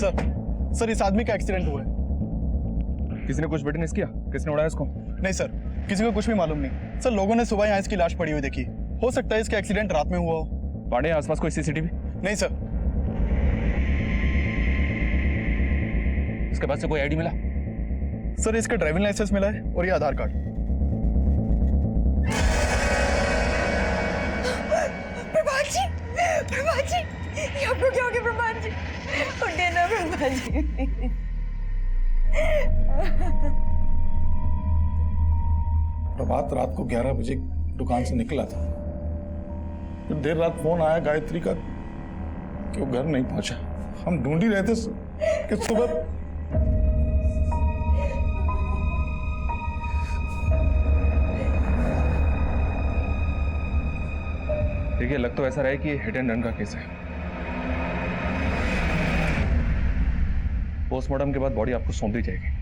Sir इस आदमी का एक्सीडेंट हुआ है। किसी ने कुछ विटनेस किया? किसने उड़ाया इसको? नहीं सर, किसी को कुछ भी मालूम नहीं सर। लोगों ने सुबह यहाँ इसकी लाश पड़ी हुई देखी। हो सकता है इसका एक्सीडेंट रात में हुआ हो। पांडे, आसपास कोई सीसीटीवी? नहीं सर। इसके पास से कोई आईडी मिला? सर इसका ड्राइविंग लाइसेंस मिला है और ये आधार कार्ड। प्रभात जी, प्रभात जी, ये आपको क्या हो गया? प्रभात जी, उठिए ना प्रभात जी। प्रभात रात को 11 बजे दुकान से निकला था। फिर देर रात फोन आया गायत्री का कि वो घर नहीं पहुंचा। हम ढूंढ ही रहे थे कि सुबह देखिए, लग तो ऐसा रहा है कि ये हिट एंड रन का केस है। पोस्टमार्टम के बाद बॉडी आपको सौंप दी जाएगी।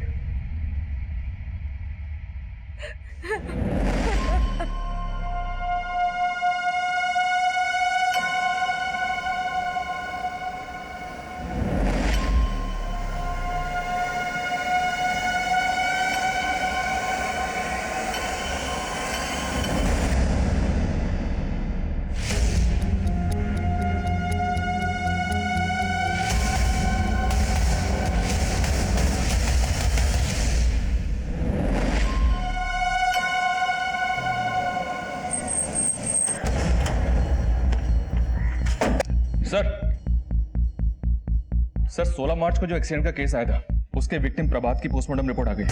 सर 16 मार्च को जो एक्सीडेंट का केस आया था, उसके विक्टिम प्रभात की पोस्टमार्टम रिपोर्ट आ गई।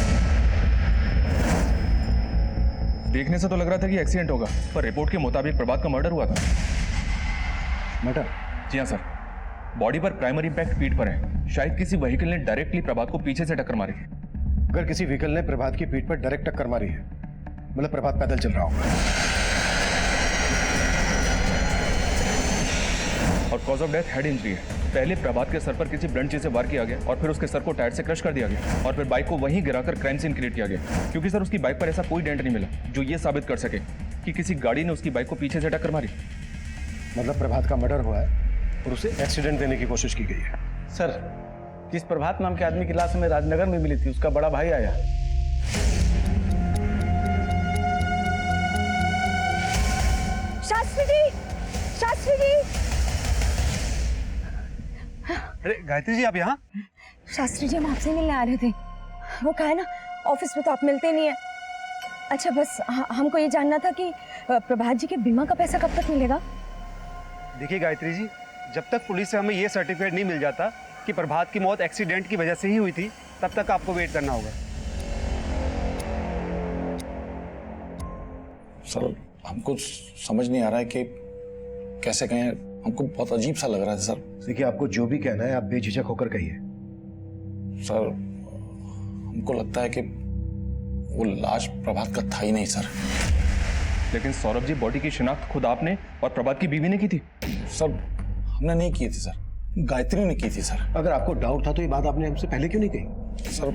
देखने से तो लग रहा था कि एक्सीडेंट होगा, पर रिपोर्ट के मुताबिक प्रभात का मर्डर हुआ था। मर्डर? जी हाँ सर। बॉडी पर प्राइमरी इंपैक्ट पीठ पर है। शायद किसी व्हीकल ने डायरेक्टली प्रभात को पीछे से टक्कर मारी। अगर किसी व्हीकल ने प्रभात की पीठ पर डायरेक्ट टक्कर मारी है, मतलब प्रभात पैदल चल रहा होगा। और cause of death head injury है। पहले प्रभात के सर पर किसी ब्लंट चीज से वार किया गया और फिर उसके सर को टायर से क्रश कर दिया गया और फिर बाइक को वहीं गिराकर क्राइम सीन क्रिएट किया गया। क्योंकि सर उसकी बाइक पर ऐसा कोई डेंट नहीं मिला जो ये साबित कर सके कि किसी गाड़ी ने उसकी बाइक को पीछे से टक्कर मारी। मतलब प्रभात का मर्डर हुआ है और उसे एक्सीडेंट देने की कोशिश की गई है। सर, जिस प्रभात नाम के आदमी की लाश हमें राजनगर में मिली थी, उसका बड़ा भाई आया। शास्त्री जी, शास्त्री जी। अरे गायत्री जी, आप यहाँ? शास्त्री जी, हम आपसे मिलने आ रहे थे। वो कहा है ना, ऑफिस में तो आप मिलते नहीं है। अच्छा, बस हमको ये जानना था कि प्रभात जी के बीमा का पैसा कब तक मिलेगा? देखिए गायत्री जी, जब तक पुलिस से हमें ये सर्टिफिकेट नहीं मिल जाता कि प्रभात की मौत एक्सीडेंट की वजह से ही हुई थी, तब तक आपको वेट करना होगा। सर हमको समझ नहीं आ रहा है कि कैसे कहें। हमको बहुत अजीब सा लग रहा है सर। देखिए, आपको जो भी कहना है आप बेझिझक होकर कहिए। सर हमको लगता है कि वो लाश प्रभात का था ही नहीं सर। लेकिन सौरभ जी, बॉडी की शिनाख्त खुद आपने और प्रभात की बीवी ने की थी। सर हमने नहीं की थी सर, गायत्री ने की थी सर। अगर आपको डाउट था तो ये बात आपने हमसे पहले क्यों नहीं कही? सर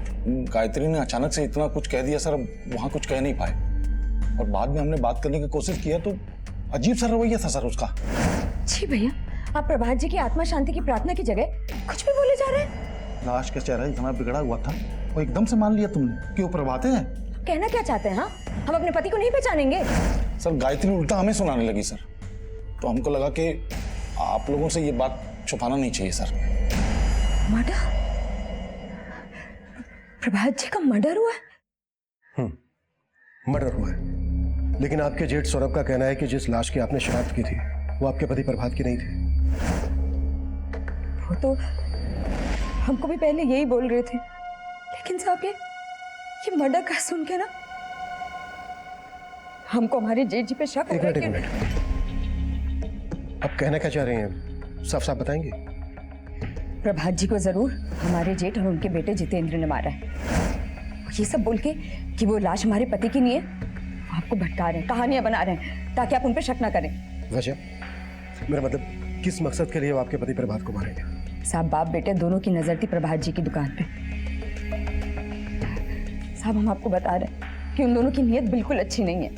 गायत्री ने अचानक से इतना कुछ कह दिया सर, वहां कुछ कह नहीं पाए और बाद में हमने बात करने की कोशिश किया तो अजीब सा रवैया था सर उसका। जी भैया, आप प्रभात जी की आत्मा शांति की प्रार्थना की जगह कुछ भी बोले जा रहे हैं। लाश का चेहरा इतना बिगड़ा हुआ था और एकदम से मान लिया तुमने कि वो प्रभात है। कहना क्या चाहते हैं? हाँ, हम अपने पति को नहीं पहचानेंगे? सर गायत्री उल्टा हमें सुनाने लगी सर, तो हमको लगा कि आप लोगों से ये बात छुपाना नहीं चाहिए सर। मर्डर? प्रभात जी का मर्डर हुआ है? मर्डर हुआ है, लेकिन आपके जेठ सौरभ का कहना है कि जिस लाश की आपने शिनाख्त की थी वो आपके पति प्रभात की नहीं थी। वो तो हमको भी पहले यही बोल रहे थे, लेकिन साहब ये मर्डर का सुन के ना हमको हमारे जेठ जी पे शक हो रहा है। एक मिनट, आप कहना क्या चाह रहे हैं? साफ साफ बताएंगे। प्रभात जी को जरूर हमारे जेठ और उनके बेटे जितेंद्र ने मारा है। ये सब बोल के कि वो लाश हमारे पति की नहीं है, वो आपको भटका रहे हैं, कहानियां बना रहे हैं ताकि आप उन पर शक ना करें। वजह? मेरा मतलब किस मकसद के लिए वो आपके पति प्रभात को मारेंगे? साहब, बाप बेटे दोनों की नजर थी प्रभात जी की दुकान पे। साहब, हम आपको बता रहे हैं कि उन दोनों की नीयत बिल्कुल अच्छी नहीं है।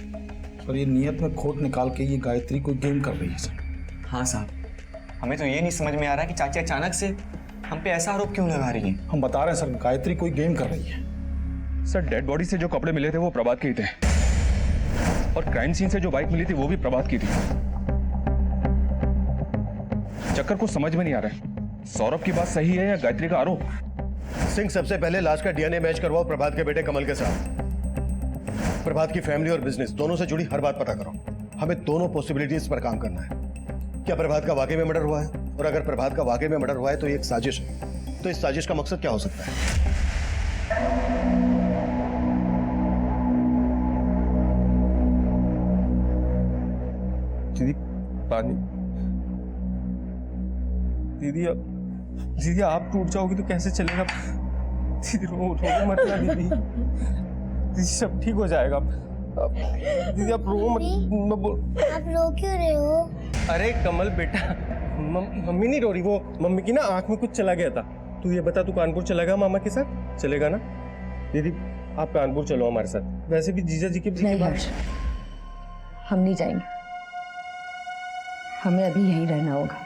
सर ये नीयत में खोट निकाल के ये गायत्री कोई गेम कर रही है सर। हाँ साहब, हमें तो ये नहीं समझ में आ रहा कि चाची अचानक से हम पे ऐसा आरोप क्यों लगा रही हैं? हम बता रहे हैं सर, गायत्री कोई गेम कर रही है। सर डेड बॉडी से जो कपड़े मिले थे वो प्रभात के ही थे, और क्राइम सीन से जो बाइक मिली थी वो भी प्रभात की थी। चक्कर को समझ में नहीं आ रहा है, सौरभ की बात सही है या गायत्री का आरोप? सिंह, सबसे पहले लाश का डीएनए मैच करवाओ प्रभात के बेटे कमल के साथ। प्रभात की फैमिली और बिजनेस दोनों से जुड़ी हर बात पता करो। हमें दोनों पॉसिबिलिटीज पर काम करना है। क्या प्रभात का वाकई में मर्डर हुआ है? और अगर प्रभात का वाकई में मर्डर हुआ है तो ये एक साजिश है। तो इस साजिश का मकसद क्या हो सकता है? दीदी पानी। दीदी आप टूट जाओगी तो कैसे चलेगा? दीदी रो मत ना दीदी। दीदी सब ठीक हो जाएगा। दीदी आप रो मत। आप रो क्यों रहे हो? अरे कमल बेटा, मम्मी नहीं रो रही, वो मम्मी की ना आंख में कुछ चला गया था। तू ये बता, तू कानपुर चलेगा मामा के साथ? चलेगा ना? दीदी आप कानपुर चलो हमारे साथ। वैसे भी जीजा जी के नहीं हर्ष, हम नहीं जाएंगे, हमें अभी यहीं रहना होगा।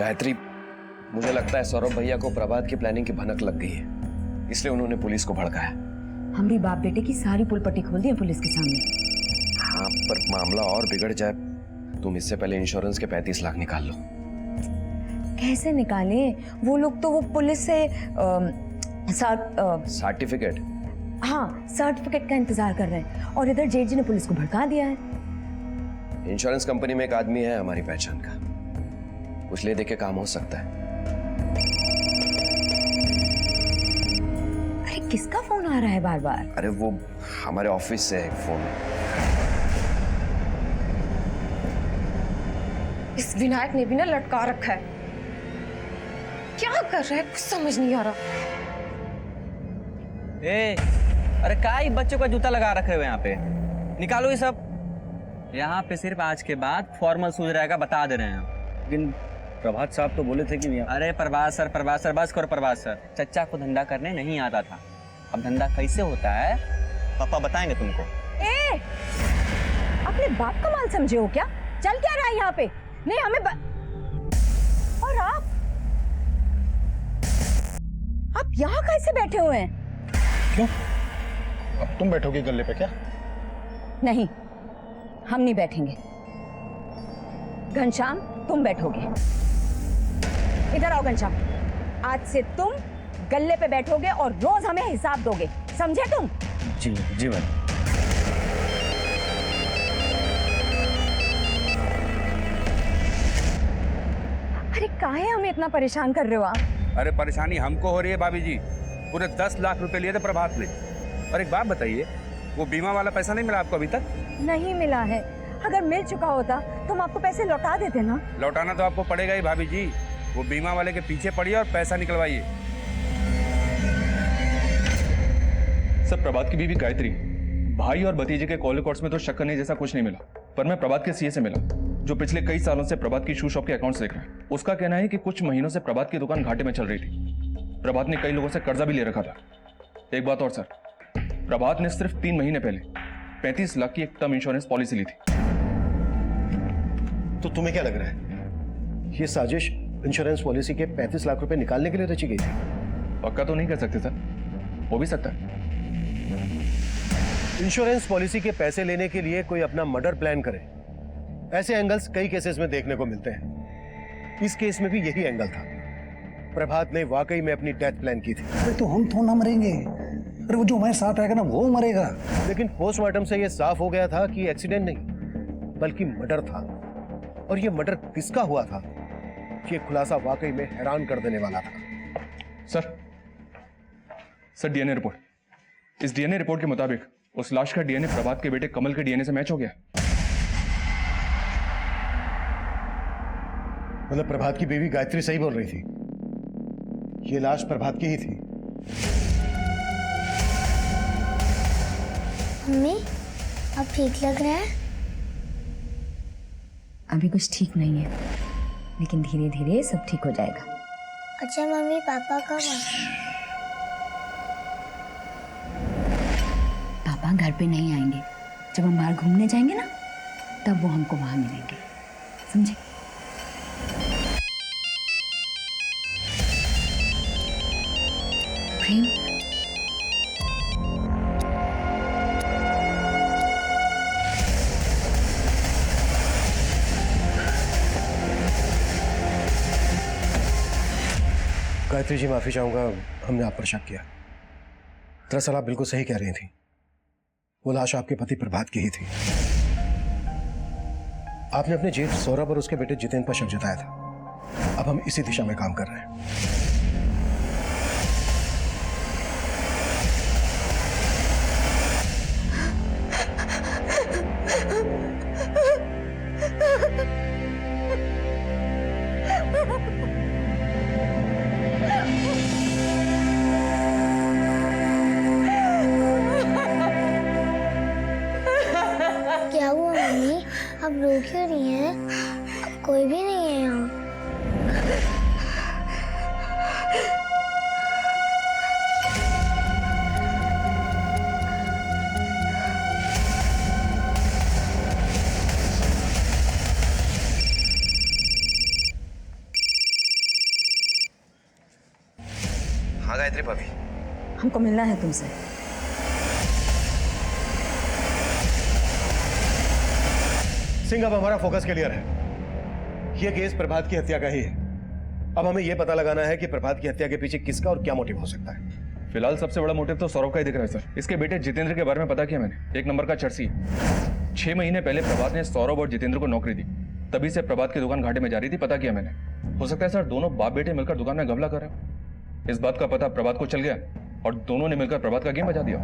गायत्री, मुझे लगता है सौरभ भैया को प्रभात की प्लानिंग की भनक लग गई है, इसलिए उन्होंने पुलिस को भड़काया। हम भी बाप बेटे की सारी पुलपट्टी खोल दी है पुलिस के सामने। हाँ, पर मामला और बिगड़ जाए। तुम इससे पहले इंश्योरेंस के 35 लाख निकाल लो। कैसे निकालें? वो लोग तो वो पुलिस से सर्टिफिकेट? हाँ, सर्टिफिकेट का इंतजार कर रहे हैं, और इधर जेठ जी ने पुलिस को भड़का दिया है। इंश्योरेंस कंपनी में एक आदमी है हमारी पहचान का, कुछ ले दे के काम हो सकता है। अरे किसका फोन आ रहा है बार बार? अरे वो हमारे ऑफिस से है फोन। इस विनायक ने भी ना लटका रखा है। क्या कर रहा है कुछ समझ नहीं आ रहा। अरे काय बच्चों का जूता लगा रखे हुए यहाँ पे, निकालो ये सब। यहाँ पे सिर्फ आज के बाद फॉर्मल सूझ रहेगा, बता दे रहे हैं। लेकिन प्रभात साहब तो बोले थे कि नहीं। अरे प्रभात सर बस करो प्रभात सर। चच्चा को धंधा करने नहीं आता था, अब धंधा कैसे होता है पापा बताएंगे तुमको। अपने बाप का माल समझे हो क्या? चल क्या रहा है यहाँ पे? नहीं हमें और आप यहाँ कैसे बैठे हुए हैं? क्यों? अब तुम बैठोगी गल्ले पे क्या? नहीं, हम नहीं बैठेंगे। घनश्याम तुम बैठोगे। इधर आओ घनश्याम, आज से तुम गल्ले पे बैठोगे और रोज हमें हिसाब दोगे, समझे तुम? जी मैम। अरे काहे हमें इतना परेशान कर रहे हो आप? अरे परेशानी हमको हो रही है भाभी जी। पूरे 10 लाख रुपए लिए थे प्रभात ने। और एक बात बताइए, वो बीमा वाला पैसा नहीं मिला आपको अभी तक? नहीं मिला है। अगर मिल चुका होता तो हम आपको पैसे लौटा देते ना। लौटाना तो आपको पड़ेगा ही भाभी जी। वो बीमा वाले के पीछे पड़िए और पैसा निकलवाइए। सर प्रभात की बीवी गायत्री, भाई और भतीजे के कॉल रिकॉर्ड्स में तो शक करने जैसा कुछ नहीं मिला, पर मैं प्रभात के सीए से मिला जो पिछले कई सालों से प्रभात की शू शॉप के अकाउंट्स देख रहा है। उसका कहना है कि कुछ महीनों से प्रभात की दुकान घाटे में चल रही थी। प्रभात ने कई लोगों से कर्जा भी ले रखा था। एक बात और सर, प्रभात ने सिर्फ 3 महीने पहले 35 लाख की एक टर्म इंश्योरेंस पॉलिसी ली थी। तो तुम्हें क्या लग रहा है, ये साजिश इंश्योरेंस पॉलिसी के 35 लाख रुपए निकालने के लिए रची गई थी? पक्का तो नहीं कर सकते सर, हो भी सकता है। इंश्योरेंस पॉलिसी के पैसे लेने के लिए कोई अपना मर्डर प्लान करे, ऐसे एंगल्स कई केसेस में देखने को मिलते हैं। इस केस में भी यही एंगल था। प्रभात ने वाकई में अपनी डेथ प्लान की थी। अरे तो हम थोड़ा ना मरेंगे, अरे वो जो हमारे साथ आएगा ना वो मरेगा। लेकिन पोस्टमार्टम से यह साफ हो गया था कि एक्सीडेंट नहीं बल्कि मर्डर था। और यह मर्डर किसका हुआ था, ये खुलासा वाकई में हैरान कर देने वाला था। Sir DNA report. इस डीएनए रिपोर्ट के मुताबिक उस लाश का डीएनए प्रभात के बेटे कमल के डीएनए से मैच हो गया। मतलब प्रभात की बीवी गायत्री सही बोल रही थी, ये लाश प्रभात की ही थी। मम्मी अब ठीक लग रहा है? अभी कुछ ठीक नहीं है, लेकिन धीरे धीरे सब ठीक हो जाएगा। अच्छा मम्मी पापा कब आए? पापा घर पे नहीं आएंगे, जब हम बाहर घूमने जाएंगे ना तब वो हमको वहां मिलेंगे, समझे? प्रेम, गायत्री जी माफी चाहूंगा, हमने आप पर शक किया। दरअसल आप बिल्कुल सही कह रही थी, वो लाश आपके पति प्रभात की ही थी। आपने अपने जेठ सौरभ और उसके बेटे जितेंद्र पर शक जताया था। अब हम इसी दिशा में काम कर रहे हैं। क्या हुआ मम्मी? आप रो क्यों रही हैं? अब कोई भी नहीं है यहाँ। हाँ गायत्री भाभी, हमको मिलना है तुमसे। सिंह, अब हमारा फोकस क्लियर है। यह केस प्रभात की हत्या का ही है। अब हमें यह पता लगाना है कि प्रभात की हत्या के पीछे किसका और क्या मोटिव हो सकता है। फिलहाल सबसे बड़ा मोटिव तो सौरभ का ही दिख रहा है सर। इसके बेटे जितेंद्र के बारे में पता किया मैंने, एक नंबर का चर्सी है। 6 महीने पहले प्रभात ने सौरभ और जितेंद्र को नौकरी दी, तभी से प्रभात की दुकान घाटे में जा रही थी, पता किया मैंने। हो सकता है सर दोनों बाप बेटे मिलकर दुकान में घपला कर रहे हो। इस बात का पता प्रभात को चल गया और दोनों ने मिलकर प्रभात का गेम बजा दिया।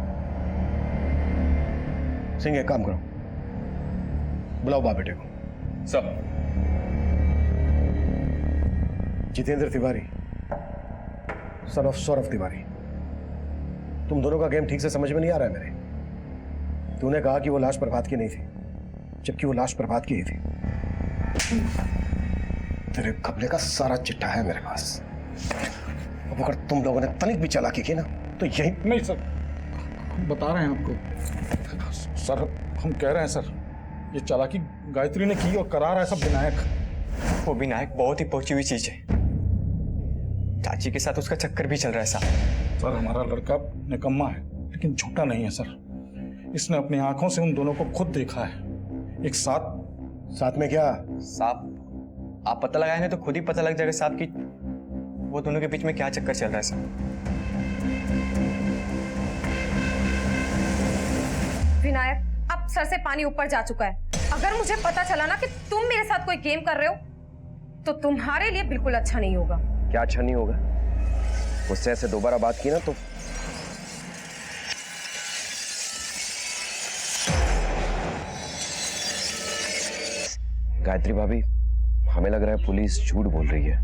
सिंह, एक काम करो, बुलाओ बाप बेटे को। सब जितेंद्र तिवारी, सन ऑफ सौरभ तिवारी, तुम दोनों का गेम ठीक से समझ में नहीं आ रहा है मेरे। तूने कहा कि वो लाश प्रभात की नहीं थी, जबकि वो लाश प्रभात की ही थी। तेरे घपले का सारा चिट्ठा है मेरे पास। अब अगर तुम लोगों ने तनिक भी चालाकी की ना तो यही। नहीं सर, हम बता रहे हैं आपको सर, हम कह रहे हैं सर, ये चालाकी गायत्री ने की और करा रहा है सब विनायक। वो विनायक बहुत ही पहुंची हुई चीज है। चाची के साथ उसका चक्कर भी चल रहा है साहब। सर हमारा लड़का निकम्मा है, लेकिन झूठा नहीं है सर। इसने अपनी आंखों से उन दोनों को खुद देखा है, एक साथ में। क्या साहब, आप पता लगाएंगे तो खुद ही पता लग जाएगा साहब कि वो दोनों के बीच में क्या चक्कर चल रहा है साहब। विनायक, अब सर से पानी ऊपर जा चुका है। अगर मुझे पता चला ना कि तुम मेरे साथ कोई गेम कर रहे हो तो तुम्हारे लिए बिल्कुल अच्छा नहीं होगा। क्या अच्छा नहीं होगा? उससे ऐसे दोबारा बात की ना तो गायत्री भाभी, हमें लग रहा है पुलिस झूठ बोल रही है।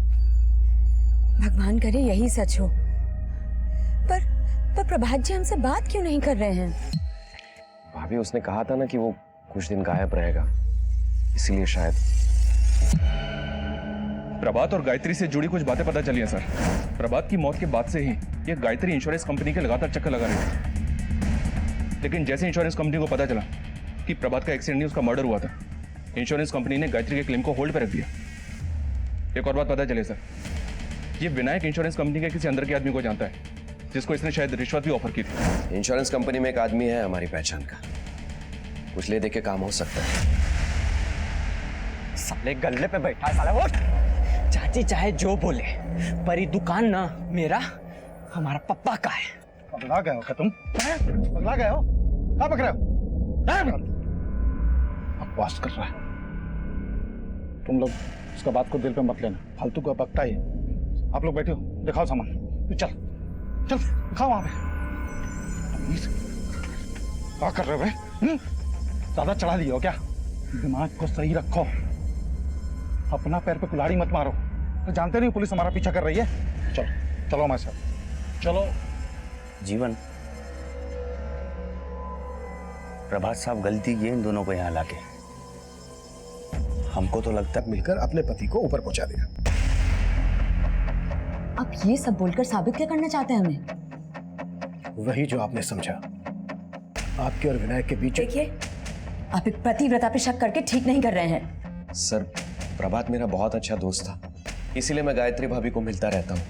भगवान करे यही सच हो। पर प्रभात जी हमसे बात क्यों नहीं कर रहे हैं? भाभी, उसने कहा था ना कि वो कुछ दिन गायब रहेगा, इसीलिए शायद। प्रभात और गायत्री से जुड़ी कुछ बातें पता चली हैं सर। प्रभात की मौत के बाद से ही ये गायत्री इंश्योरेंस कंपनी के लगातार चक्कर लगा रही थी। लेकिन जैसे इंश्योरेंस कंपनी को पता चला कि प्रभात का एक्सीडेंट नहीं उसका मर्डर हुआ था, इंश्योरेंस कंपनी ने गायत्री के क्लेम को होल्ड पर रख दिया। एक और बात पता चले सर, ये विनायक इंश्योरेंस कंपनी के किसी अंदर के आदमी को जानता है, जिसको इसने शायद रिश्वत भी ऑफर की थी। इंश्योरेंस कंपनी में एक आदमी है हमारी पहचान का, कुछ ले दे के काम हो सकता है। साले गल्ले पे बैठा है साला वो। चाची चाहे जो बोले, पर ये दुकान ना मेरा, हमारा पप्पा का है। पगला गए हो क्या तुम? पगला गए हो? क्या पकड़े हो? बकवास कर रहा है। तुम लोग उसका बात को दिल पे मत लेना, फालतू का बकता ही। आप लोग बैठे हो, दिखाओ सामान। चल चल दिखाओ वहां पे। क्या कर रहे हो भाई? ज्यादा चढ़ा दिए हो क्या? दिमाग को सही रखो, अपना पैर पे कुल्हाड़ी मत मारो। तो जानते नहीं पुलिस हमारा पीछा कर रही है। चलो चलो हमारे साथ चलो। जीवन, प्रभात साहब गलती की इन दोनों को यहाँ लाके। हमको तो लगता है मिलकर अपने पति को ऊपर पहुंचा दिया। अब ये सब बोलकर साबित क्या करना चाहते हैं हमें? वही जो आपने समझा। आपके और विनायक के बीच। देखिए, आप एक पतिव्रता पे शक करके ठीक नहीं कर रहे हैं। सर, प्रभात मेरा बहुत अच्छा दोस्त था, इसीलिए मैं गायत्री भाभी को मिलता रहता हूँ,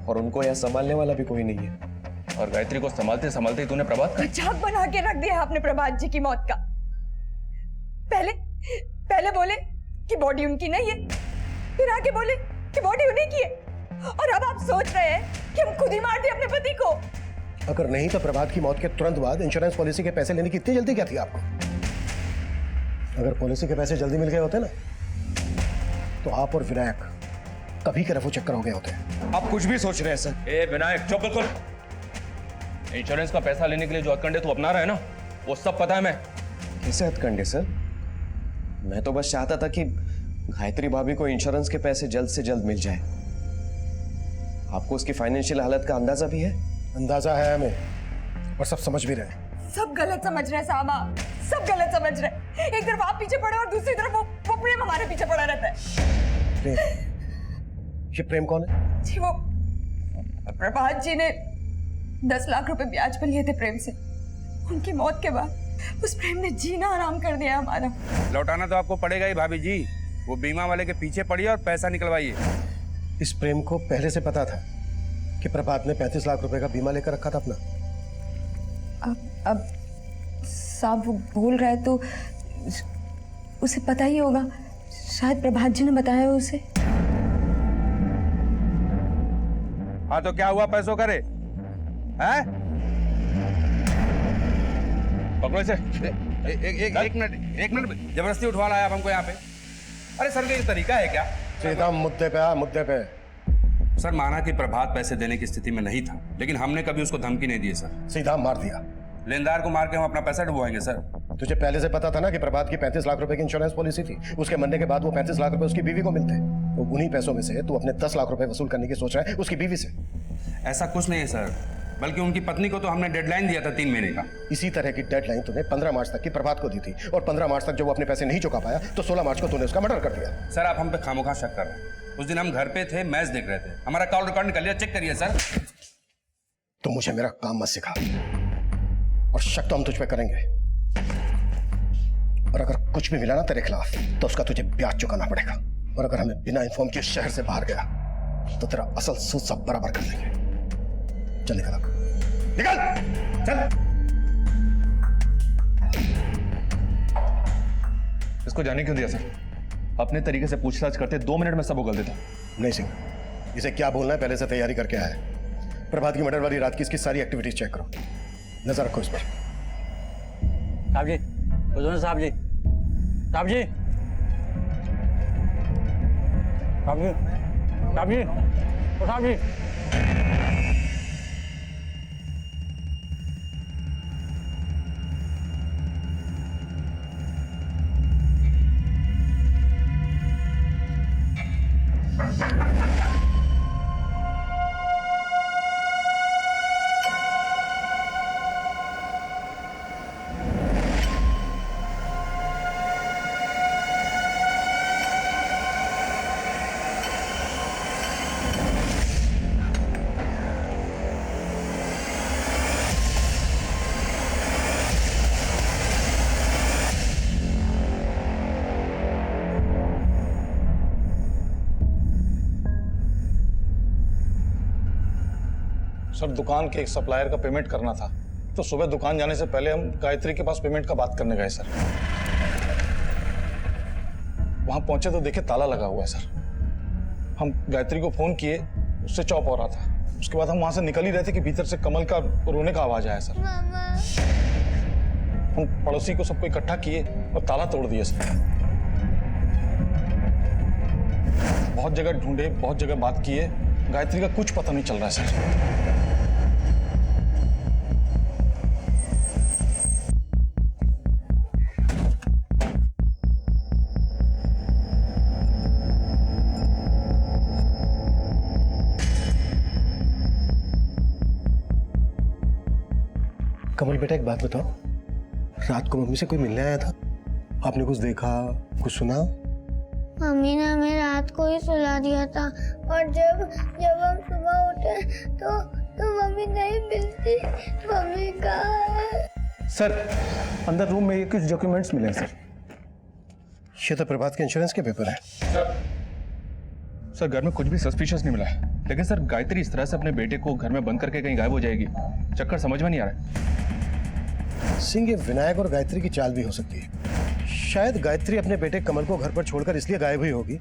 और उनको यहाँ संभालने वाला भी कोई नहीं है। और गायत्री को संभालते संभालते ही तूने प्रभात मजाक बना के रख दिया आपने प्रभात जी की मौत का। पहले बोले कि बॉडी उनकी नहीं है, फिर आके बोले कि बॉडी उन्हीं की है, और अब आप सोच रहे हैं कि हम खुद ही मार दिए अपने पति को। अगर नहीं तो प्रभात की मौत के तुरंत बाद इंश्योरेंस पॉलिसी के पैसे लेने की इतनी जल्दी क्या थी आपको? अगर पॉलिसी के पैसे जल्दी मिल गए होते ना, तो आप और विनायक कभी के रफू चक्कर हो गए होते। आप कुछ भी सोच रहे हैं सर। ए विनायक, चुप बिल्कुल। इंश्योरेंस का पैसा लेने के लिए जो हथकंडे तू अपना रहा है ना, वो सब पता है मैं। कैसे हथकंडे सर? मैं तो बस चाहता था कि गायत्री भाभी को इंश्योरेंस के पैसे जल्द से जल्द मिल जाए। आपको उसकी फाइनेंशियल हालत का अंदाजा भी है? अंदाजा है हमें, और सब समझ भी रहे हैं। सब गलत समझ रहे हैं साहब, आप सब गलत समझ रहे हैं। एक तरफ आप पीछे पड़े और दूसरी तरफ वो प्रेम हमारे पीछे पड़ा रहता है। प्रेम? ये प्रेम कौन है? जी वो प्रभात जी ने 10 लाख रुपए ब्याज पर लिए थे प्रेम से। उनकी मौत के बाद उस प्रेम ने जीना आराम कर दिया हमारा। लौटाना तो आपको पड़ेगा ही भाभी जी। वो बीमा वाले के पीछे पड़िए और पैसा निकलवाइए। इस प्रेम को पहले से पता था कि प्रभात ने 35 लाख रुपए का बीमा लेकर रखा था अपना। अब साहब वो बोल रहा है तो उसे पता ही होगा। शायद प्रभात जी ने बताया है उसे। हाँ तो क्या हुआ पैसों करे? हैं? पकड़ो इसे। एक मिनट जबरदस्ती उठवा लाया आप हमको यहाँ पे। अरे सर, ये तरीका है क्या? सीधा मुद्दे पे आ, मुद्दे पे। सर, माना कि प्रभात पैसे देने की स्थिति में नहीं था, लेकिन हमने कभी उसको धमकी नहीं दी सर। सीधा मार दिया। लेनदार को मार के हम अपना पैसा डुबवाएंगे सर। तुझे पहले से पता था ना कि प्रभात की 35 लाख रुपए की इंश्योरेंस पॉलिसी थी। उसके मरने के बाद वो 35 लाख रुपए उसकी बीवी को मिलते। तो उन्हीं पैसों में से तू अपने 10 लाख रुपए वसूल करने की सोच रहा है उसकी बीवी से। ऐसा कुछ नहीं है सर, बल्कि उनकी पत्नी को तो हमने डेडलाइन दिया था 3 महीने का। इसी तरह की डेडलाइन तूने 15 मार्च तक की प्रभात को दी थी, और 15 मार्च तक जब वो अपने पैसे नहीं चुका पाया तो 16 मार्च को तूने उसका मर्डर कर दिया। सर, आप हम पे खामोखा शक कर रहे हैं। उस दिन हम घर पे थे, मैच देख रहे थे। हमारा कॉल रिकॉर्ड निकल लिया, चेक करिए सर। तो मुझे मेरा काम मत सिखा, और शक तो हम तुझ पे करेंगे। और अगर कुछ भी मिला ना तेरे खिलाफ तो उसका तुझे ब्याज चुकाना पड़ेगा। और अगर हमें बिना इन्फॉर्म किए शहर से बाहर गया तो तेरा असल सूद सब बराबर कर देंगे। चल निकल, निकल, चल। इसको जाने क्यों दिया सर? अपने तरीके से पूछताछ करते 2 मिनट में सब उगल देता। नहीं सिंह, इसे क्या बोलना है पहले से तैयारी करके आया है। प्रभात की मर्डर वाली रात की इसकी सारी एक्टिविटीज चेक करो, नजर रखो इस पर। साहब जी, साहब जी, साहब जी, साहब जी, साहब जी, साहब जी। सर, दुकान के एक सप्लायर का पेमेंट करना था, तो सुबह दुकान जाने से पहले हम गायत्री के पास पेमेंट का बात करने गए सर। वहां पहुंचे तो देखे ताला लगा हुआ है सर। हम गायत्री को फोन किए, उससे चौप हो रहा था। उसके बाद हम वहां से निकल ही रहे थे कि भीतर से कमल का रोने का आवाज आया सर। हम पड़ोसी को सबको इकट्ठा किए और ताला तोड़ दिए सर। बहुत जगह ढूंढे, बहुत जगह बात किए, गायत्री का कुछ पता नहीं चल रहा है सर। कमल बेटा, एक बात बताओ, रात को मम्मी से कोई मिलने आया था? आपने कुछ देखा, कुछ सुना? मम्मी ने हमें रात को ही सुला दिया था और जब हम सुबह उठे तो मम्मी नहीं मिलती। मम्मी कहाँ है? सर अंदर रूम में ये कुछ डॉक्यूमेंट्स मिले हैं सर। ये तो प्रभात के इंश्योरेंस के पेपर है। सर घर में कुछ भी सस्पिशियस नहीं मिला है, लेकिन सर गायत्री इस तरह से अपने बेटे को घर में बंद करके कहीं गायब हो जाएगी, चक्कर समझ में नहीं आ रहा है। सिंह, ये विनायक और गायत्री की चाल भी हो सकती है। शायद गायत्री अपने बेटे कमल को घर पर छोड़कर इसलिए गायब हुई होगी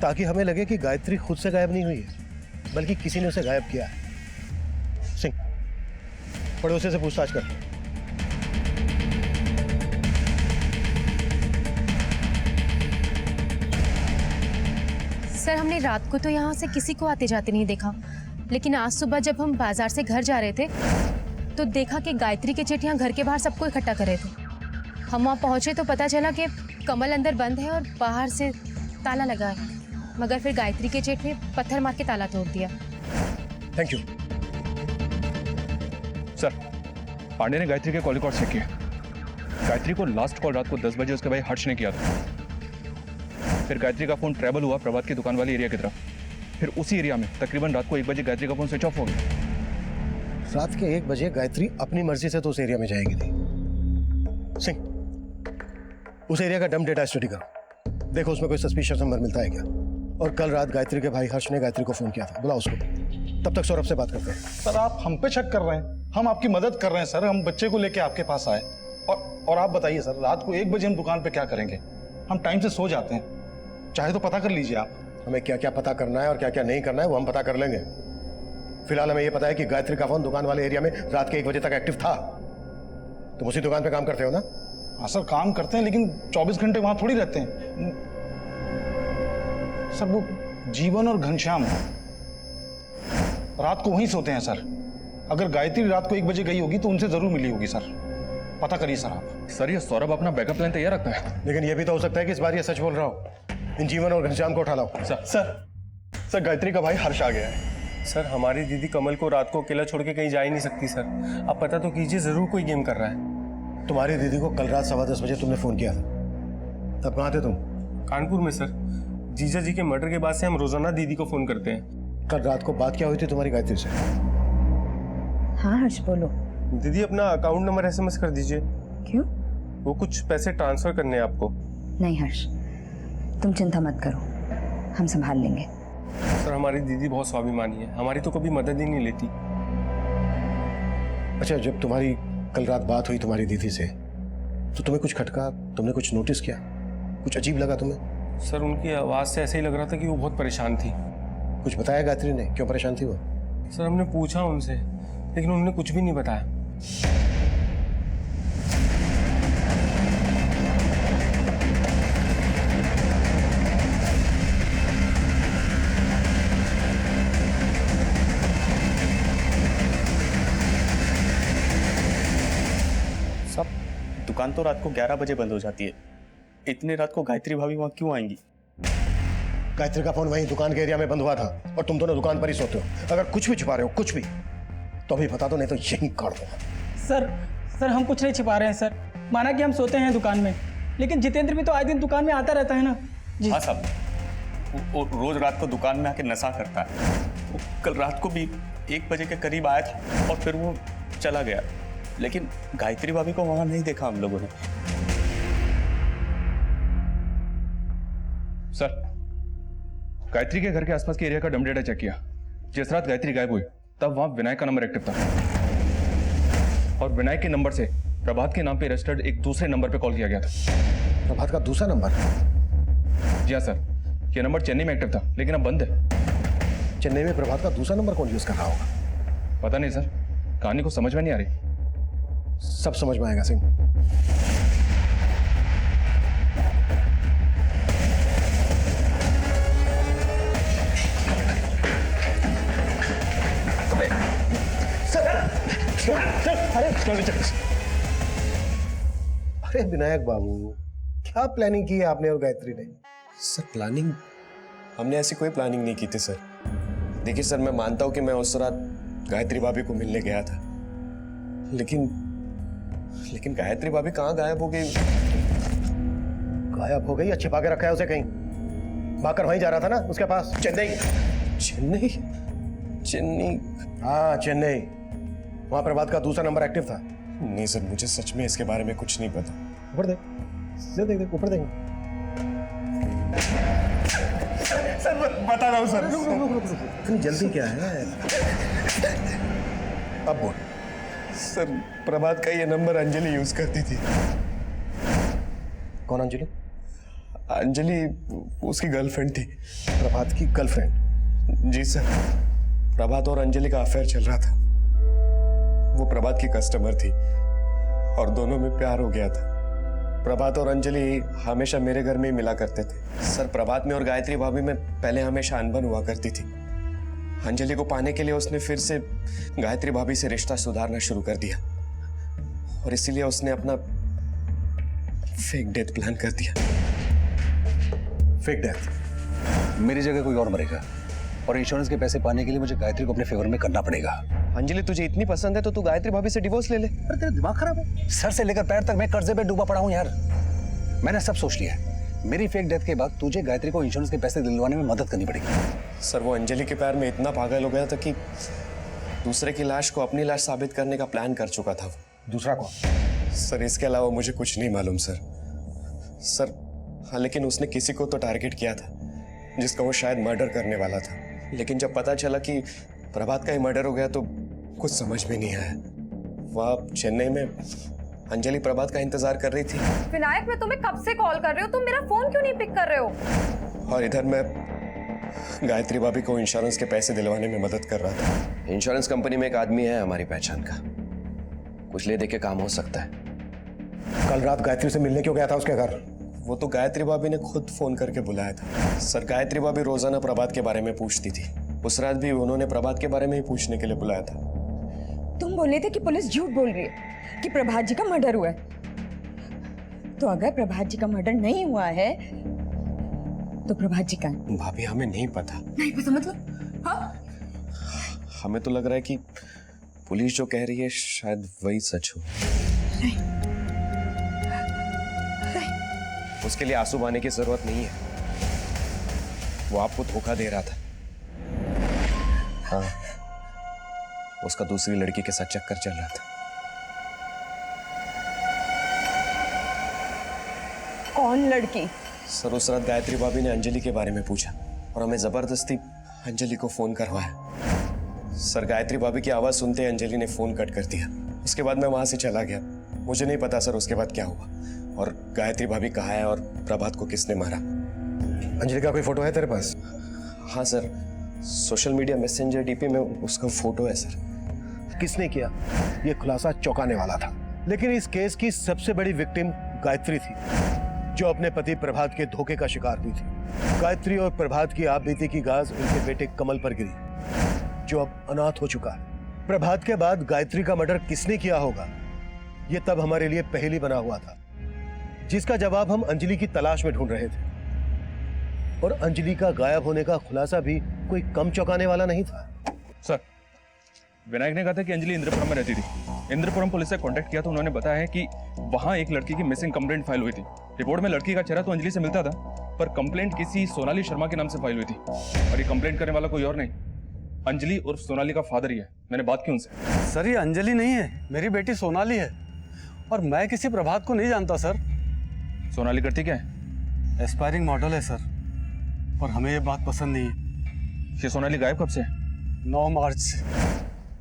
ताकि हमें लगे कि गायत्री खुद से गायब नहीं हुई है, बल्कि किसी ने उसे गायब किया है। सिंह, पड़ोसी से पूछताछ कर। सर हमने रात को तो यहाँ से किसी को आते जाते नहीं देखा, लेकिन आज सुबह जब हम बाजार से घर जा रहे थे तो देखा कि गायत्री के जेठ यहाँ घर के बाहर सबको इकट्ठा कर रहे थे। हम वहाँ पहुँचे तो पता चला कि कमल अंदर बंद है और बाहर से ताला लगा है, मगर फिर गायत्री के जेठ ने पत्थर मार के ताला तोड़ दिया। Thank you sir. पांडे ने गायत्री के कॉल रिकॉर्ड चेक किया। गायत्री को लास्ट कॉल रात को 10 बजे उसके भाई हर्ष ने किया था। फिर गायत्री का फोन ट्रैवल हुआ प्रभात की दुकान वाले एरिया की तरफ। फिर उसी एरिया में तकरीबन रात को 1 बजे गायत्री का फोन स्विच ऑफ हो गया। रात के 1 बजे गायत्री अपनी मर्जी से तो उस एरिया में जाएगी नहीं। सिंह, उस एरिया का डंप डेटा स्टडी करो, देखो उसमें कोई सस्पिशियस नंबर मिलता है क्या। और कल रात गायत्री के भाई हर्ष ने गायत्री को फोन किया था, बुलाओ उसको। तब तक सौरभ से बात करते हैं। सर आप हम पे शक कर रहे हैं, हम आपकी मदद कर रहे हैं सर। हम बच्चे को लेके आपके पास आए और आप बताइए सर, रात को 1 बजे हम दुकान पे क्या करेंगे? हम टाइम से सो जाते हैं, चाहे तो पता कर लीजिए आप। हमें क्या क्या पता करना है और क्या क्या नहीं करना है वो हम पता कर लेंगे। फिलहाल हमें ये पता है कि गायत्री का फोन दुकान वाले एरिया में रात के 1 बजे तक एक्टिव था। तुम उसी दुकान पे काम करते हो ना? हाँ सर काम करते हैं, लेकिन 24 घंटे वहां थोड़ी रहते हैं सर। वो जीवन और घनश्याम रात को वहीं सोते हैं सर। अगर गायत्री रात को 1 बजे गई होगी तो उनसे जरूर मिली होगी सर, पता करिए सर आप। सर ये सौरभ अपना बैकअप प्लान तैयार रखता है, लेकिन ये भी तो हो सकता है कि इस बार ये सच बोल रहा हो। इन जीवन और घनश्याम को उठा लाओ। सर गायत्री का भाई हर्ष आ गया है। सर हमारी दीदी कमल को रात को अकेला छोड़ के कहीं जा ही नहीं सकती सर। आप पता तो कीजिए, जरूर कोई गेम कर रहा है। तुम्हारी दीदी को कल रात 10:15 बजे तुमने फोन किया था, तब कहाँ थे तुम? कानपुर में सर। जीजा जी के मर्डर के बाद से हम रोजाना दीदी को फोन करते हैं। कल रात को बात क्या हुई थी तुम्हारी गायत्री से? हाँ हर्ष बोलो। दीदी अपना अकाउंट नंबर SMS कर दीजिए। क्यों? वो कुछ पैसे ट्रांसफर करने हैं आपको। नहीं हर्ष, तुम चिंता मत करो, हम संभाल लेंगे। सर हमारी दीदी बहुत स्वाभिमानी है, हमारी तो कभी मदद ही नहीं लेती। अच्छा, जब तुम्हारी कल रात बात हुई तुम्हारी दीदी से तो तुम्हें कुछ खटका, तुमने कुछ नोटिस किया, कुछ अजीब लगा तुम्हें? सर उनकी आवाज से ऐसे ही लग रहा था कि वो बहुत परेशान थी। कुछ बताया गायत्री ने क्यों परेशान थी वो? सर हमने पूछा उनसे, लेकिन उन्होंने कुछ भी नहीं बताया। दुकान तो रात को 11 बजे बंद हो जाती है, इतने रात को गायत्री भाभी वहां क्यों आएंगी? गायत्री का फोन वहीं दुकान के एरिया में बंद हुआ था और तुम दोनों दुकान पर ही सोते हो। अगर कुछ भी छुपा रहे हो, कुछ भी, तो अभी बता दो, नहीं तो यहीं काट दूंगा। सर हम कुछ नहीं छिपा रहे हैं सर। माना कि हम सोते हैं दुकान में, लेकिन जितेंद्र भी तो आए दिन दुकान में आता रहता है ना जी। हाँ साहब, वो रोज रात को दुकान में आके नशा करता है। वो कल रात को भी 1 बजे के करीब आया था और फिर वो चला गया, लेकिन गायत्री भाभी को वहां नहीं देखा हम लोगों ने। सर गायत्री के घर के आसपास के एरिया का डंप डेटा चेक किया। जिस रात गायत्री गायब हुई तब वहां विनायक का नंबर एक्टिव था और विनायक के नंबर से प्रभात के नाम पे रजिस्टर्ड एक दूसरे नंबर पे कॉल किया गया था। प्रभात का दूसरा नंबर? जी हाँ सर, यह नंबर चेन्नई में एक्टिव था लेकिन अब बंद है। चेन्नई में प्रभात का दूसरा नंबर कौन यूज कर रहा होगा? पता नहीं सर, कहानी को समझ में नहीं आ रही। सब समझ में आएगा सिंह। अरे विनायक बाबू, क्या प्लानिंग की है आपने और गायत्री ने? Sir planning? हमने ऐसी कोई प्लानिंग नहीं की थी सर। देखिए सर, मैं मानता हूं कि मैं उस रात गायत्री भाभी को मिलने गया था, लेकिन लेकिन गायत्री भाभी कहाँ गायब हो गई? गायब हो गई या छिपा के रखा है उसे कहीं? भागकर वहीं जा रहा था ना उसके पास, चेन्नई। चेन्नई? चेन्नई? हाँ चेन्नई। वहां प्रभात का दूसरा नंबर एक्टिव था। नहीं सर, मुझे सच में इसके बारे में कुछ नहीं पता। ऊपर देख, देख देख ऊपर देख। सर बता रहा हूँ सर। इतनी जल्दी क्या है? अब बोल। सर प्रभात का ये नंबर अंजलि यूज करती थी। कौन अंजलि? अंजलि उसकी गर्लफ्रेंड थी। प्रभात की गर्लफ्रेंड? जी सर, प्रभात और अंजलि का अफेयर चल रहा था। वो प्रभात की कस्टमर थी और दोनों में प्यार हो गया था। प्रभात और अंजलि हमेशा मेरे घर में ही मिला करते थे। सर प्रभात में और गायत्री भाभी में पहले हमेशा अनबन हुआ करती थी। अंजलि को पाने के लिए उसने फिर से गायत्री भाभी से रिश्ता सुधारना शुरू कर दिया और इसीलिए उसने अपना फेक डेथ प्लान कर दिया। Fake death? मेरी जगह कोई और मरेगा और इंश्योरेंस के पैसे पाने के लिए मुझे गायत्री को अपने फेवर में करना पड़ेगा। अंजलि तुझे इतनी पसंद है तो तू गायत्री भाभी से डिवोर्स ले ले। अरे तेरा दिमाग खराब है? सर से लेकर पैर तक मैं कर्जे पे डूबा पड़ा हूँ यार। मैंने सब सोच लिया है। मेरी फेक डेथ के बाद तुझे गायत्री को इंश्योरेंस के पैसे दिलवाने में मदद करनी पड़ेगी। सर वो अंजलि के प्यार में इतना पागल हो गया था कि दूसरे की लाश को अपनी लाश साबित करने का प्लान कर चुका था वो। दूसरा कौन? सर इसके अलावा मुझे कुछ नहीं मालूम सर। सर हाँ, लेकिन उसने किसी को तो टारगेट किया था जिसका वो शायद मर्डर करने वाला था। लेकिन जब पता चला कि प्रभात का ही मर्डर हो गया तो कुछ समझ में नहीं आया। वहाँ चेन्नई में अंजलि प्रभात का इंतजार कर रही थी। विनायक, मैं तुम्हें कब से कॉल कर रही हूँ, तुम मेरा फोन क्यों नहीं पिक कर रहे हो? और इधर मैं गायत्री भाभी को इंश्योरेंस के पैसे दिलवाने में मदद कर रहा था। इंश्योरेंस कंपनी में एक आदमी है हमारी पहचान का, कुछ ले दे के काम हो सकता है। कल रात गायत्री से मिलने क्यों गया था उसके घर? वो तो गायत्री भाभी ने खुद फोन करके बुलाया था। सर गायत्री भाभी रोजाना प्रभात के बारे में पूछती थी। उस रात भी उन्होंने प्रभात के बारे में ही पूछने के लिए बुलाया था। तुम बोल रहे थे कि पुलिस झूठ बोल रही है कि प्रभात जी का मर्डर हुआ है। तो अगर प्रभात जी का मर्डर नहीं हुआ है तो प्रभात जी का? भाभी हमें नहीं पता। नहीं पता मतलब? हाँ? हमें तो लग रहा है कि पुलिस जो कह रही है शायद वही सच हो। उसके लिए आंसू बहाने की जरूरत नहीं है। वो आपको धोखा दे रहा था। हाँ, उसका दूसरी लड़की के साथ चक्कर चल रहा था। कौन लड़की? सर उस रात गायत्री भाभी ने अंजलि के बारे में पूछा और हमें जबरदस्ती अंजलि को फोन करवाया। सर गायत्री भाभी की आवाज सुनते ही अंजलि ने फोन कट कर दिया। उसके बाद मैं वहां से चला गया। मुझे नहीं पता सर उसके बाद क्या हुआ और गायत्री भाभी कहाँ है और प्रभात को किसने मारा। अंजलि का कोई फोटो है तेरे पास? हाँ sir, social media messenger DP में उसका फोटो है सर। किसने किया ये खुलासा चौंकाने वाला था, लेकिन इस केस की सबसे बड़ी विक्टिम गायत्री थी जो अपने पति प्रभात के धोखे का शिकार हुई थी। गायत्री और प्रभात की आप बीती की गाज उनके बेटे कमल पर गिरी जो अब अनाथ हो चुका है। प्रभात के बाद गायत्री का मर्डर किसने किया होगा ये तब हमारे लिए पहेली बना हुआ था, जिसका जवाब हम अंजलि की तलाश में ढूंढ रहे थे। और अंजलि का गायब होने का खुलासा भी कोई कम चौंकाने वाला नहीं था। सर विनायक ने कहा था कि अंजलि इंद्रपुरम में रहती थी। इंद्रपुरम पुलिस से कांटेक्ट किया तो उन्होंने बताया है कि वहां एक लड़की की मिसिंग कंप्लेंट फाइल हुई थी। रिपोर्ट में लड़की का चेहरा तो अंजलि से मिलता था पर कंप्लेंट किसी सोनाली शर्मा के नाम से फाइल हुई थी और ये कंप्लेंट करने वाला कोई और नहीं, अंजलि उर्फ सोनाली का फादर ही है। मैंने बात की उनसे। सर ये अंजलि नहीं है, मेरी बेटी सोनाली है और मैं किसी प्रभात को नहीं जानता सर। सोनाली करती क्या है? एस्पायरिंग मॉडल है सर और हमें ये बात पसंद नहीं है। ये सोनाली गायब कब से? 9 मार्च से।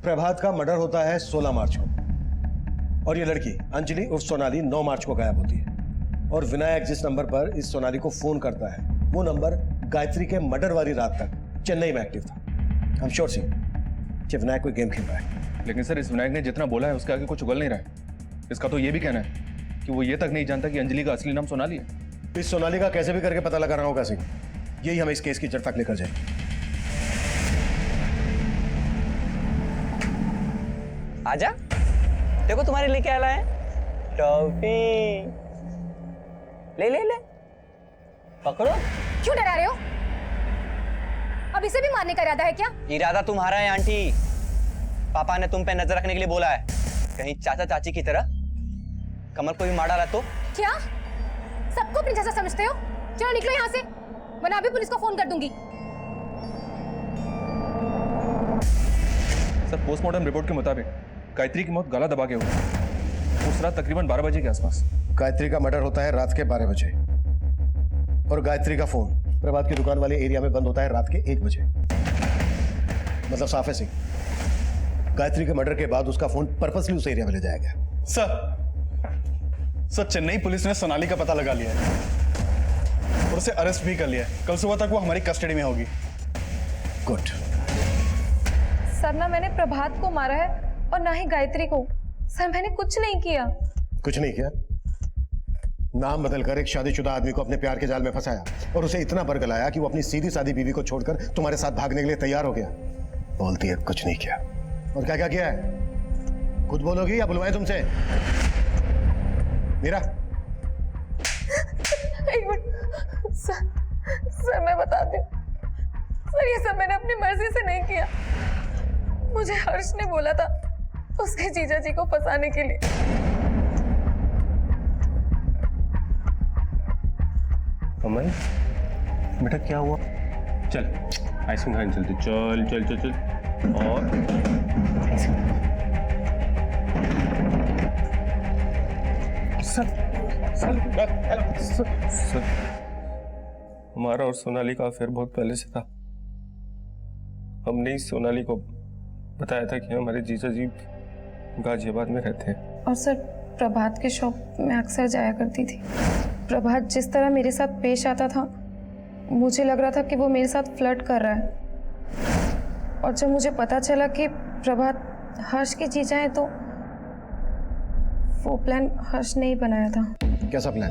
प्रभात का मर्डर होता है 16 मार्च को और ये लड़की अंजलि उर्फ सोनाली 9 मार्च को गायब होती है। और विनायक जिस नंबर पर इस सोनाली को फोन करता है वो नंबर गायत्री के मर्डर वाली रात तक चेन्नई में एक्टिव था। आई एम श्योर कि विनायक कोई गेम खेल रहा है। लेकिन सर इस विनायक ने जितना बोला है उसके आगे कुछ उगल नहीं रहा है। इसका तो ये भी कहना है कि वो ये तक नहीं जानता कि अंजलि का असली नाम सोनाली है। इस सोनाली का कैसे भी करके पता लगा रहा होगा सिंह, यही हमें इस केस की जड़ तक लेकर जाएगी। आजा, देखो तुम्हारे लिए क्या लाए हैं। टॉफी ले ले ले, पकड़ो। क्यों डरा रहे हो? अब इसे भी मारने का इरादा है क्या? इरादा तुम्हारा है आंटी, पापा ने तुम पे नजर रखने के लिए बोला है, कहीं चाचा चाची की तरह कमल को भी मार डाला तो? क्या सबको अपनी जैसा समझते हो? चलो निकलो यहाँ से, वरना अभी पुलिस को फोन कर दूंगी। सर, पोस्टमार्टम रिपोर्ट के मुताबिक गायत्री की मौत गला दबा के हुई। उस रात तकरीबन 12 बजे के आसपास। गायत्री का मर्डर होता है रात के 12 बजे और गायत्री का फोन प्रभात की दुकान वाले एरिया में बंद होता है रात के 1 बजे। मतलब साफ है सिंह, गायत्री के मर्डर के बाद उसका फोन पर्पसली उस एरिया में ले जाया गया। सर चेन्नई पुलिस ने सोनाली का पता लगा लिया है और उसे अरेस्ट भी कर लिया है। कल सुबह तक वो हमारी कस्टडी में होगी। गुड। सर ना मैंने प्रभात को मारा है और ना ही गायत्री को। सर मैंने कुछ नहीं किया। कुछ नहीं किया? नाम बदलकर एक शादीशुदा आदमी को अपने प्यार के जाल में फंसाया और उसे इतना बरगलाया कि वो अपनी सीधी सादी बीवी को छोड़कर तुम्हारे साथ भागने के लिए तैयार हो गया। बोलती है कुछ नहीं किया। और क्या क्या किया है? खुद बोलोगी या बुलवाएं तुमसे? मीरा। एक मिनट सर मैं बताती हूँ। सर ये सब मैंने अपनी मर्जी से नहीं किया। मुझे हर्ष ने बोला था उसके जीजा जी को फंसाने के लिए। कमल बेटा क्या हुआ? चल आइसक्रीम खाने चलते। चल चल चल चल। और सर हमारा और सोनाली का अफेयर बहुत पहले से था। हमने इस सोनाली को बताया था कि हमारे जीजा जी गाजियाबाद में रहते हैं। और सर प्रभात के शॉप में अक्सर जाया करती थी। प्रभात जिस तरह मेरे साथ पेश आता था मुझे लग रहा था कि वो मेरे साथ फ्लर्ट कर रहा है। और जब मुझे पता चला कि प्रभात हर्ष की जीजा है तो वो प्लान हर्ष ने ही बनाया था। कैसा प्लान?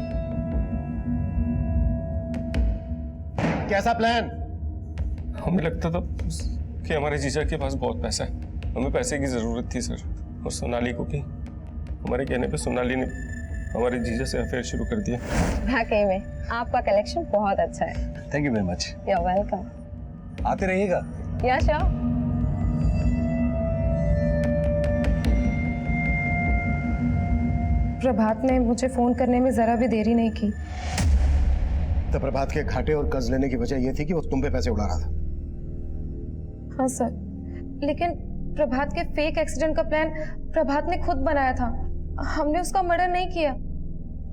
कैसा प्लान? हमें लगता था कि हमारे जीजा के पास बहुत पैसा है, हमें पैसे की जरूरत थी सर। और सोनाली को भी हमारे कहने पे सोनाली ने हमारे जीजा से अफेयर शुरू कर दिया। वाकई में आपका कलेक्शन बहुत अच्छा है। Thank you very much. You welcome. आते रहिएगा। या श्योर। प्रभात ने मुझे फोन करने में जरा भी देरी नहीं की। तो प्रभात के घाटे और कर्ज लेने की वजह यह थी कि वो तुम पे पैसे उड़ा रहा था। हाँ सर, लेकिन प्रभात के फेक एक्सीडेंट का प्लान प्रभात ने खुद बनाया था। हमने उसका मर्डर नहीं किया।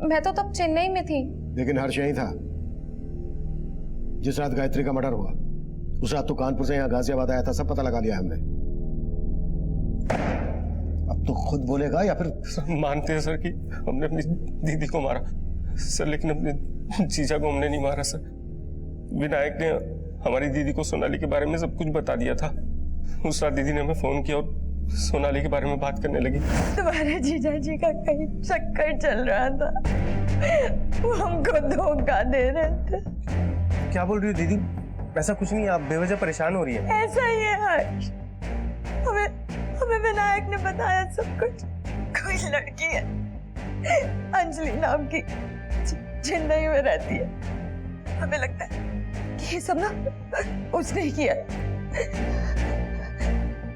मैं तो तब चेन्नई में थी। लेकिन हर्ष यही था। जिस रात गायत्री का मर्डर हुआ उस रात तो कानपुर से यहाँ गाजियाबाद आया था। सब पता लगा लिया हमने। अब तो खुद बोलेगा या फिर? सर मानते हैं सर कि हमने अपनी दीदी को मारा सर, लेकिन अपने जीजा को हमने नहीं मारा सर। विनायक ने हमारी दीदी को सोनाली के बारे में सब कुछ बता दिया था। उस रात दीदी ने हमें फोन किया और सोनाली के बारे में बात करने लगी। तुम्हारे जीजा जी का कहीं चक्कर चल रहा था, वो हमको धोखा दे रहे थे। क्या बोल रही हो दीदी? ऐसा कुछ नहीं, आप बेवजह परेशान हो रही है। ऐसा ही है हर्ष। हमें विनायक ने बताया सब कुछ। कोई लड़की है अंजलि नाम की, चेन्नई में रहती है। हमें लगता है कि ये सब ना उसने ही किया।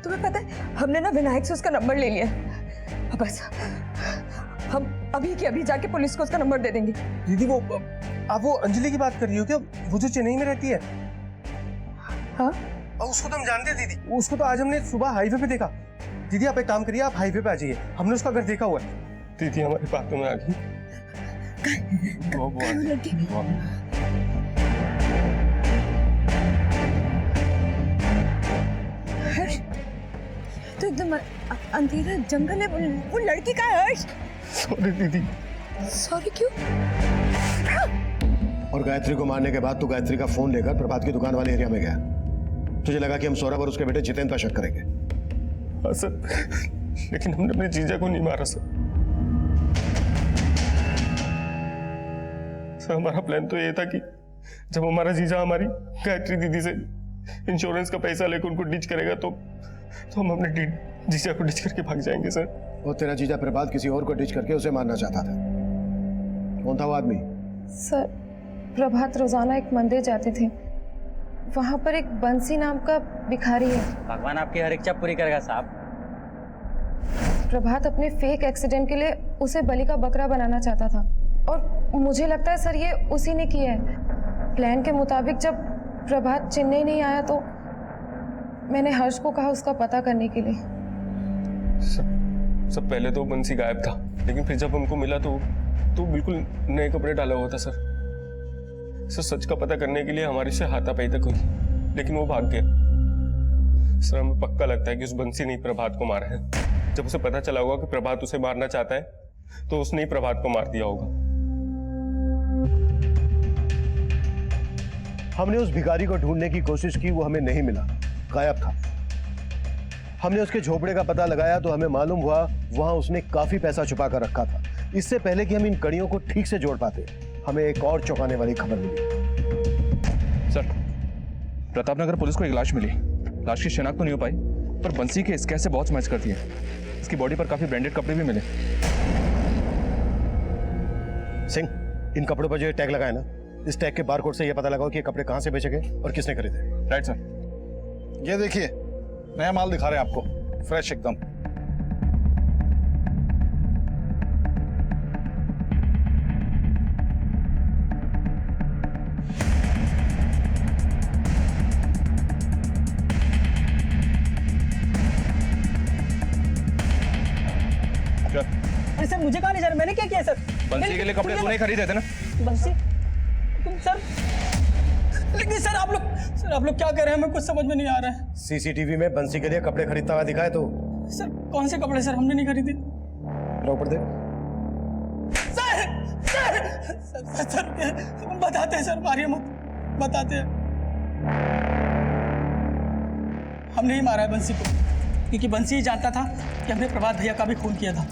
तुम्हें पता है हमने ना विनायक से उसका नंबर ले लिया। अब बस हम अभी के अभी जाके पुलिस को उसका नंबर दे देंगे। दीदी वो आप वो अंजलि की बात कर रही हो क्या? वो जो चेन्नई में रहती है? हाँ उसको तो हम जानते हैं दीदी। उसको तो आज हमने सुबह हाईवे पे देखा। दीदी आप एक काम करिए, आप हाईवे पे आ जाइए। हमने उसका घर देखा हुआ है। दीदी हमारी बातों में आ गई। तो एकदम अंधेरा जंगल है। वो लड़की का है हर्ष। सॉरी दीदी। सॉरी क्यों? और गायत्री को मारने के बाद तू गायत्री का फोन लेकर प्रभात की दुकान वाले एरिया में गया। तुझे लगा कि हम सौरभ और उसके बेटे जितेंद्र पर शक करेंगे। हाँ सर, लेकिन हमने अपने जीजा को नहीं मारा सर। सर हमारा प्लान तो ये था कि जब हमारा जीजा हमारी गायत्री दीदी से इंश्योरेंस का पैसा लेकर उनको डिच करेगा तो हम अपने जीजा को डिच करके भाग जाएंगे सर। और तेरा जीजा प्रभात किसी और को डिच करके उसे मारना चाहता था। कौन था वो आदमी? सर प्रभात रोजाना एक मंदिर जाते थे। वहां पर एक बंसी नाम का भिखारी है। भगवान आपकी हर इच्छा पूरी करेगा साहब। प्रभात अपने फेक एक्सीडेंट के लिए उसे बलि का बकरा बनाना चाहता था और मुझे लगता है सर ये उसी ने किया है। प्लान के मुताबिक जब प्रभात चेन्नई नहीं आया तो मैंने हर्ष को कहा उसका पता करने के लिए। सब पहले तो बंसी गायब था, लेकिन फिर जब हमको मिला तो बिल्कुल नए कपड़े डाला हुआ था सर। सच का पता करने के लिए हमारे से हाथापाई तक हुई, लेकिन वो भाग गया। सर हमें पक्का लगता है कि उस बंसी ने प्रभात को मारा है। जब उसे पता चला होगा कि प्रभात उसे मारना चाहता है तो उसने ही प्रभात को मार दिया होगा। हमने उस भिखारी को ढूंढने की कोशिश की, वो हमें नहीं मिला, गायब था। हमने उसके झोपड़े का पता लगाया तो हमें मालूम हुआ वहां उसने काफी पैसा छुपा कर रखा था। इससे पहले कि हम इन कड़ियों को ठीक से जोड़ पाते, हमें एक और चौंकाने वाली खबर मिली। सर, प्रतापनगर पुलिस को एक लाश मिली। लाश की शिनाख्त तो नहीं हो पाई, पर बंसी के स्केच से बहुत मैच करती है। इसकी बॉडी पर काफी ब्रांडेड कपड़े भी मिले। सिंह, इन कपड़ों पर जो टैग लगाया ना, इस टैग के बारकोड से यह पता लगाओ कि ये कपड़े कहां से बेचे गए और किसने खरीदे। Right sir. ये देखिए, नया माल दिखा रहे हैं आपको, फ्रेश एकदम। अरे सर मुझे कहाँ ले जा रहे, मैंने क्या किया सर? बंसी के लिए कपड़े तूने ही खरीदे थे ना? बंसी? तुम सर, लेकिन सर आप लोग क्या कर रहे हैं, हमें कुछ समझ में नहीं आ रहा है। सीसीटीवी में बंसी के लिए कपड़े खरीदता हुआ दिखा है तो? सर कौन से कपड़े सर, हमने नहीं खरीदे। ऊपर दे। सर बताते हैं सर, मारिए मत, बताते हैं। हमने ही मारा है बंसी को, क्योंकि बंसी ही जानता था कि हमने प्रभात भैया का भी खून किया था।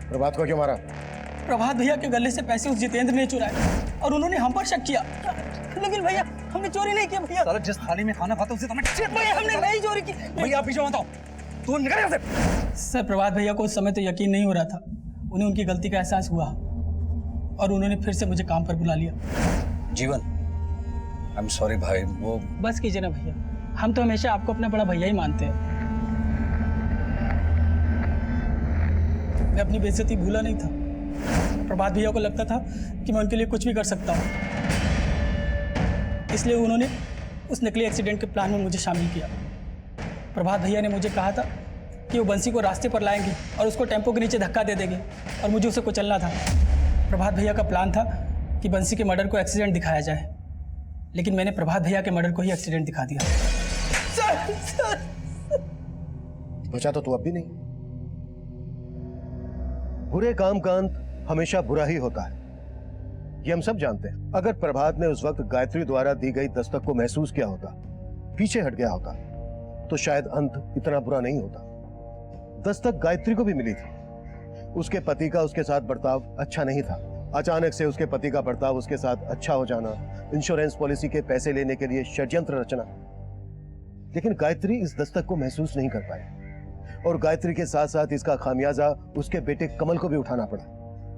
प्रभात को क्यों मारा? प्रभात भैया के गले से पैसे उस जितेंद्र ने चुराए और उन्होंने हम पर शक किया। लेकिन भैया हमने चोरी नहीं की भैया। साला जिस थाली में खाना खाता उसे तो भैया हमने नहीं चोरी की। भैया आप पीछे मत आओ, तू निकल यहाँ से। सर प्रभात भैया को उस समय तो यकीन नहीं हो रहा था, उन्हें उनकी गलती का एहसास हुआ और उन्होंने फिर से मुझे काम पर बुला लिया। जीवन, आई एम सॉरी भाई, वो बस कीजिए ना भैया, हम तो हमेशा आपको अपना बड़ा भैया ही मानते हैं। मैं अपनी बेइज्जती भूला नहीं था। प्रभात भैया को लगता था कि मैं उनके लिए कुछ भी कर सकता हूँ, इसलिए उन्होंने उस नकली एक्सीडेंट के प्लान में मुझे शामिल किया। प्रभात भैया ने मुझे कहा था कि वो बंसी को रास्ते पर लाएंगे और उसको टेम्पो के नीचे धक्का दे देंगे और मुझे उसे कुचलना था। प्रभात भैया का प्लान था कि बंसी के मर्डर को एक्सीडेंट दिखाया जाए, लेकिन मैंने प्रभात भैया के मर्डर को ही एक्सीडेंट दिखा दिया। सर बचा तो तू अब भी नहीं। बुरे काम का अंत हमेशा बुरा ही होता है, ये हम सब जानते हैं। अगर प्रभात ने उस वक्त गायत्री द्वारा दी गई दस्तक को महसूस किया होता, पीछे हट गया होता, तो शायद अंत इतना बुरा नहीं होता। दस्तक गायत्री को भी मिली थी, उसके पति का उसके साथ बर्ताव अच्छा नहीं था। अचानक से उसके पति का बर्ताव उसके साथ अच्छा हो जाना, इंश्योरेंस पॉलिसी के पैसे लेने के लिए षड्यंत्र रचना। लेकिन गायत्री इस दस्तक को महसूस नहीं कर पाई और गायत्री के साथ साथ इसका खामियाजा उसके बेटे कमल को भी उठाना पड़ा।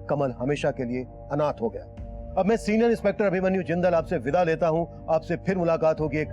कमल हमेशा के लिए अनाथ हो गया। अब मैं सीनियर इंस्पेक्टर अभिमन्यु जिंदल आपसे विदा लेता हूं। आपसे फिर मुलाकात होगी एक